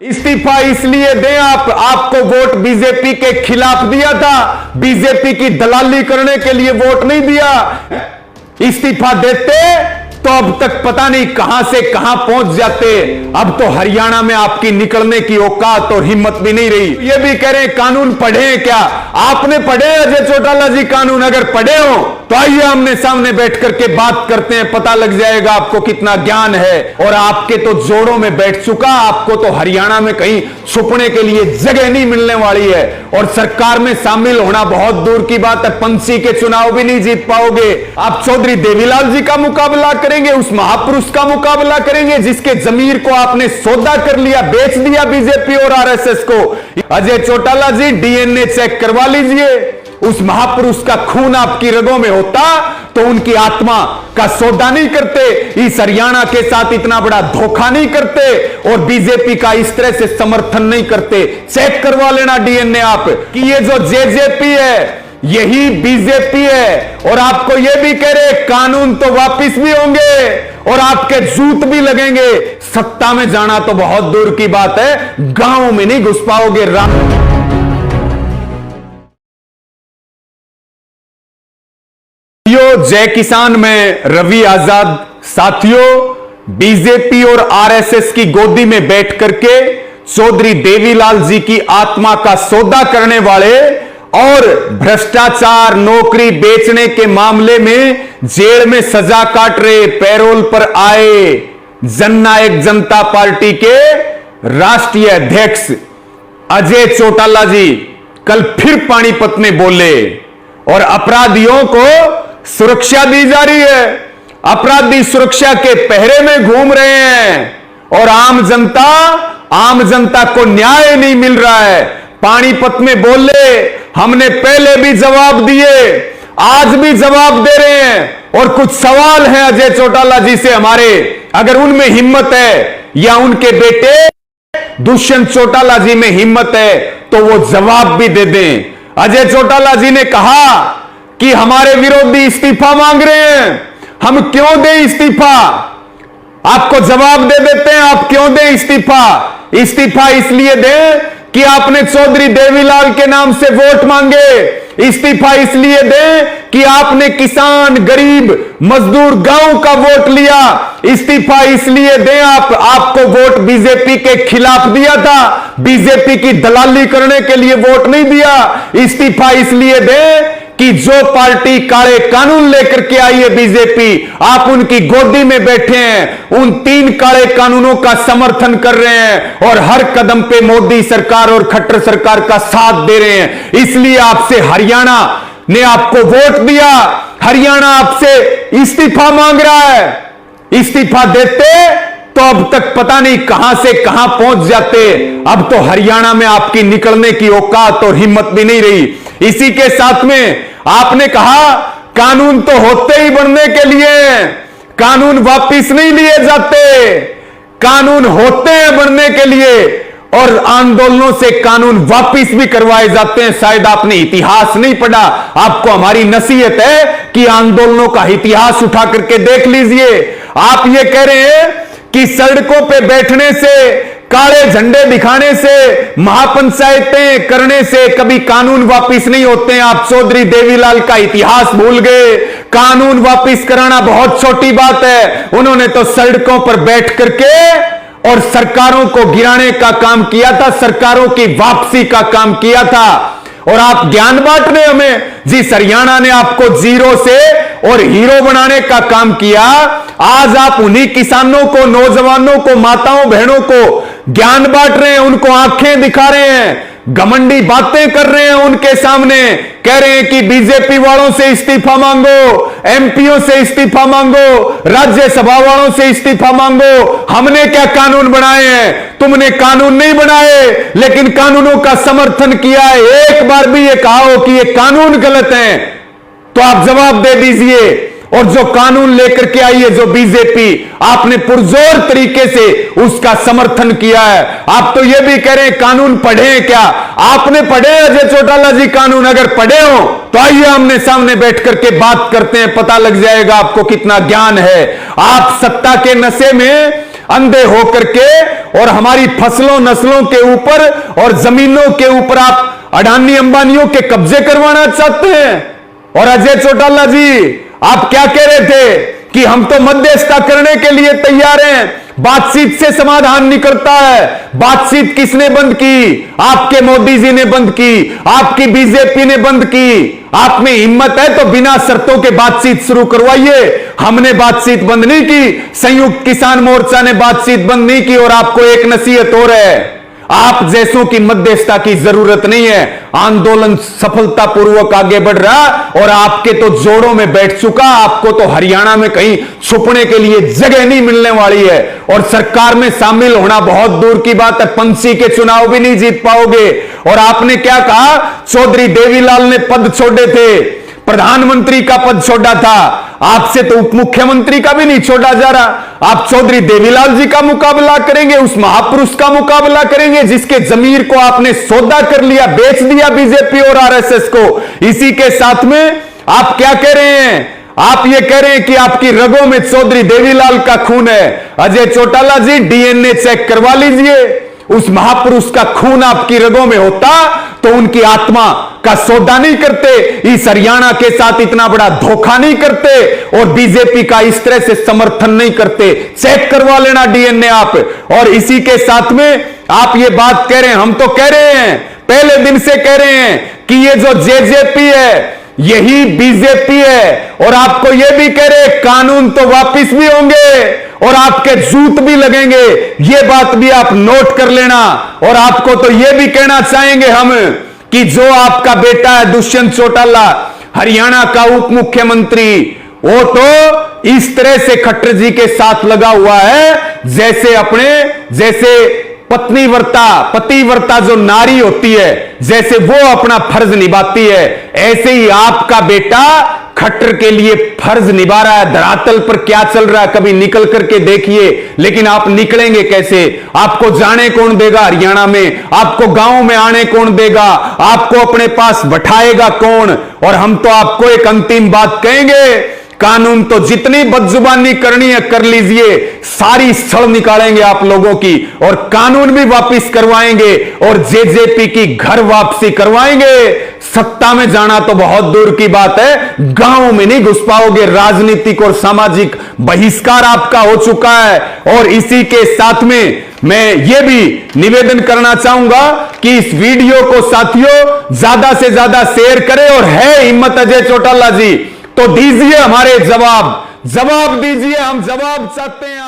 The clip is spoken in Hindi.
इस्तीफा इसलिए दें आपको वोट बीजेपी के खिलाफ दिया था, बीजेपी की दलाली करने के लिए वोट नहीं दिया। इस्तीफा देते तो अब तक पता नहीं कहां से कहां पहुंच जाते। अब तो हरियाणा में आपकी निकलने की औकात और हिम्मत भी नहीं रही। ये भी कह रहे हैं कानून पढ़े हैं क्या? आपने पढ़े अजय चौटाला जी कानून? अगर पढ़े हो तो आइए आमने सामने बैठ करके बात करते हैं, पता लग जाएगा आपको कितना ज्ञान है। और आपके तो जोड़ों में बैठ चुका, आपको तो हरियाणा में कहीं छुपने के लिए जगह नहीं मिलने वाली है। और सरकार में शामिल होना बहुत दूर की बात है, पंची के चुनाव भी नहीं जीत पाओगे। आप चौधरी देवीलाल जी का मुकाबला करेंगे, उस महापुरुष का मुकाबला करेंगे जिसके जमीर को आपने सौदा कर लिया, बेच दिया बीजेपी और आरएसएस को। अजय चौटाला जी डीएनए चेक करवा लीजिए, उस महापुरुष का खून आपकी रगों में होता तो उनकी आत्मा का सौदा नहीं करते, इस हरियाणा के साथ इतना बड़ा धोखा नहीं करते और बीजेपी का इस तरह से समर्थन नहीं करते। चेक करवा लेना डीएनए आप कि ये जो जेजेपी है यही बीजेपी है। और आपको ये भी कह रहे कानून तो वापिस भी होंगे और आपके जूत भी लगेंगे। सत्ता में जाना तो बहुत दूर की बात है, गांव में नहीं घुस पाओगे। जय किसान में रवि आजाद। साथियों, बीजेपी और आरएसएस की गोदी में बैठ करके चौधरी देवीलाल जी की आत्मा का सौदा करने वाले और भ्रष्टाचार नौकरी बेचने के मामले में जेल में सजा काट रहे पैरोल पर आए जननायक जनता पार्टी के राष्ट्रीय अध्यक्ष अजय चौटाला जी कल फिर पानीपत में बोले और अपराधियों को सुरक्षा दी जा रही है। अपराधी सुरक्षा के पहरे में घूम रहे हैं और आम जनता को न्याय नहीं मिल रहा है। पानीपत में बोले हमने पहले भी जवाब दिए, आज भी जवाब दे रहे हैं और कुछ सवाल हैं अजय चौटाला जी से हमारे, अगर उनमें हिम्मत है या उनके बेटे दुष्यंत चौटाला जी में हिम्मत है तो वो जवाब भी दे दें। अजय चौटाला जी ने कहा कि हमारे विरोधी इस्तीफा मांग रहे हैं, हम क्यों दें इस्तीफा? आपको जवाब दे देते हैं, आप क्यों दें इस्तीफा? इस्तीफा इसलिए दें कि आपने चौधरी देवीलाल के नाम से वोट मांगे। इस्तीफा इसलिए दें कि आपने किसान गरीब मजदूर गांव का वोट लिया। इस्तीफा इसलिए दें आपको वोट बीजेपी के खिलाफ दिया था, बीजेपी की दलाली करने के लिए वोट नहीं दिया। इस्तीफा इसलिए दें कि जो पार्टी काले कानून लेकर के आई है बीजेपी, आप उनकी गोदी में बैठे हैं, उन 3 काले कानूनों का समर्थन कर रहे हैं और हर कदम पे मोदी सरकार और खट्टर सरकार का साथ दे रहे हैं। इसलिए आपसे हरियाणा ने आपको वोट दिया, हरियाणा आपसे इस्तीफा मांग रहा है। इस्तीफा देते तो अब तक पता नहीं कहां से कहां पहुंच जाते। अब तो हरियाणा में आपकी निकलने की औकात और हिम्मत भी नहीं रही। इसी के साथ में आपने कहा कानून तो होते ही बनने के लिए, कानून वापिस नहीं लिए जाते, कानून होते हैं बनने के लिए और आंदोलनों से कानून वापिस भी करवाए जाते हैं। शायद आपने इतिहास नहीं पढ़ा, आपको हमारी नसीहत है कि आंदोलनों का इतिहास उठा करके देख लीजिए। आप ये कह रहे हैं कि सड़कों पे बैठने से, काले झंडे दिखाने से, महापंचायतें करने से कभी कानून वापिस नहीं होते हैं। आप चौधरी देवीलाल का इतिहास भूल गए। कानून वापिस कराना बहुत छोटी बात है, उन्होंने तो सड़कों पर बैठ करके और सरकारों को गिराने का काम किया था, सरकारों की वापसी का काम किया था। और आप ज्ञान बांट रहे हमें, जिस हरियाणा ने आपको जीरो से और हीरो बनाने का काम किया, आज आप उन्हीं किसानों को, नौजवानों को, माताओं बहनों को ज्ञान बांट रहे हैं, उनको आंखें दिखा रहे हैं, घमंडी बातें कर रहे हैं उनके सामने, कह रहे हैं कि बीजेपी वालों से इस्तीफा मांगो, एमपीओ से इस्तीफा मांगो, राज्यसभा वालों से इस्तीफा मांगो। हमने क्या कानून बनाए हैं? तुमने कानून नहीं बनाए, लेकिन कानूनों का समर्थन किया है। एक बार भी ये कहा हो कि ये कानून गलत है तो आप जवाब दे दीजिए। और जो कानून लेकर के आई है जो बीजेपी, आपने पुरजोर तरीके से उसका समर्थन किया है। आप तो ये भी कह रहे हैं कानून पढ़े हैं क्या? आपने पढ़े अजय चौटाला जी कानून? अगर पढ़े हो तो आइए आमने सामने बैठ करके बात करते हैं, पता लग जाएगा आपको कितना ज्ञान है। आप सत्ता के नशे में अंधे होकर के और हमारी फसलों नस्लों के ऊपर और जमीनों के ऊपर आप अडानी अंबानियों के कब्जे करवाना चाहते हैं। और अजय चौटाला जी, आप क्या कह रहे थे कि हम तो मध्यस्थता करने के लिए तैयार हैं, बातचीत से समाधान निकलता है। बातचीत किसने बंद की? आपके मोदी जी ने बंद की, आपकी बीजेपी ने बंद की। आप में हिम्मत है तो बिना शर्तों के बातचीत शुरू करवाइए। हमने बातचीत बंद नहीं की, संयुक्त किसान मोर्चा ने बातचीत बंद नहीं की। और आपको एक नसीहत और है, आप जैसों की मध्यस्थता की जरूरत नहीं है। आंदोलन सफलतापूर्वक आगे बढ़ रहा और आपके तो जोड़ों में बैठ चुका। आपको तो हरियाणा में कहीं छुपने के लिए जगह नहीं मिलने वाली है और सरकार में शामिल होना बहुत दूर की बात है। पंची के चुनाव भी नहीं जीत पाओगे। और आपने क्या कहा? चौधरी देवीलाल ने पद छोड़े थे, प्रधानमंत्री का पद छोड़ा था, आपसे तो उप मुख्यमंत्री का भी नहीं छोड़ा जा रहा। आप चौधरी देवीलाल जी का मुकाबला करेंगे, उस महापुरुष का मुकाबला करेंगे जिसके जमीर को आपने सौदा कर लिया, बेच दिया बीजेपी और आरएसएस को। इसी के साथ में आप क्या कह रहे हैं? आप ये कह रहे हैं कि आपकी रगों में चौधरी देवीलाल का खून है। अजय चौटाला जी, डीएनए चेक करवा लीजिए। उस महापुरुष का खून आपकी रगों में होता तो उनकी आत्मा का सौदा नहीं करते, इस हरियाणा के साथ इतना बड़ा धोखा नहीं करते और बीजेपी का इस तरह से समर्थन नहीं करते। चेक करवा लेना डीएनए आप। और इसी के साथ में आप ये बात कह रहे हैं, हम तो कह रहे हैं, पहले दिन से कह रहे हैं कि ये जो जेजेपी है यही बीजेपी है। और आपको ये भी कह रहे कानून तो वापिस भी होंगे और आपके जूत भी लगेंगे, ये बात भी आप नोट कर लेना। और आपको तो ये भी कहना चाहेंगे हम कि जो आपका बेटा है दुष्यंत चौटाला, हरियाणा का उप मुख्यमंत्री, वो तो इस तरह से खट्टर जी के साथ लगा हुआ है जैसे पतिव्रता जो नारी होती है, जैसे वो अपना फर्ज निभाती है, ऐसे ही आपका बेटा खट्टर के लिए फर्ज निभा रहा है। धरातल पर क्या चल रहा है कभी निकल करके देखिए। लेकिन आप निकलेंगे कैसे? आपको जाने कौन देगा हरियाणा में? आपको गांव में आने कौन देगा? आपको अपने पास बैठाएगा कौन? और हम तो आपको एक अंतिम बात कहेंगे, कानून तो जितनी बदजुबानी करनी है कर लीजिए, सारी सड़ निकालेंगे आप लोगों की और कानून भी वापस करवाएंगे और जेजेपी की घर वापसी करवाएंगे। सत्ता में जाना तो बहुत दूर की बात है, गांव में नहीं घुस पाओगे। राजनीतिक और सामाजिक बहिष्कार आपका हो चुका है। और इसी के साथ में मैं ये भी निवेदन करना चाहूंगा कि इस वीडियो को साथियों ज्यादा से ज्यादा शेयर करें। और है हिम्मत अजय चौटाला जी तो दीजिए हमारे जवाब दीजिए, हम जवाब चाहते हैं।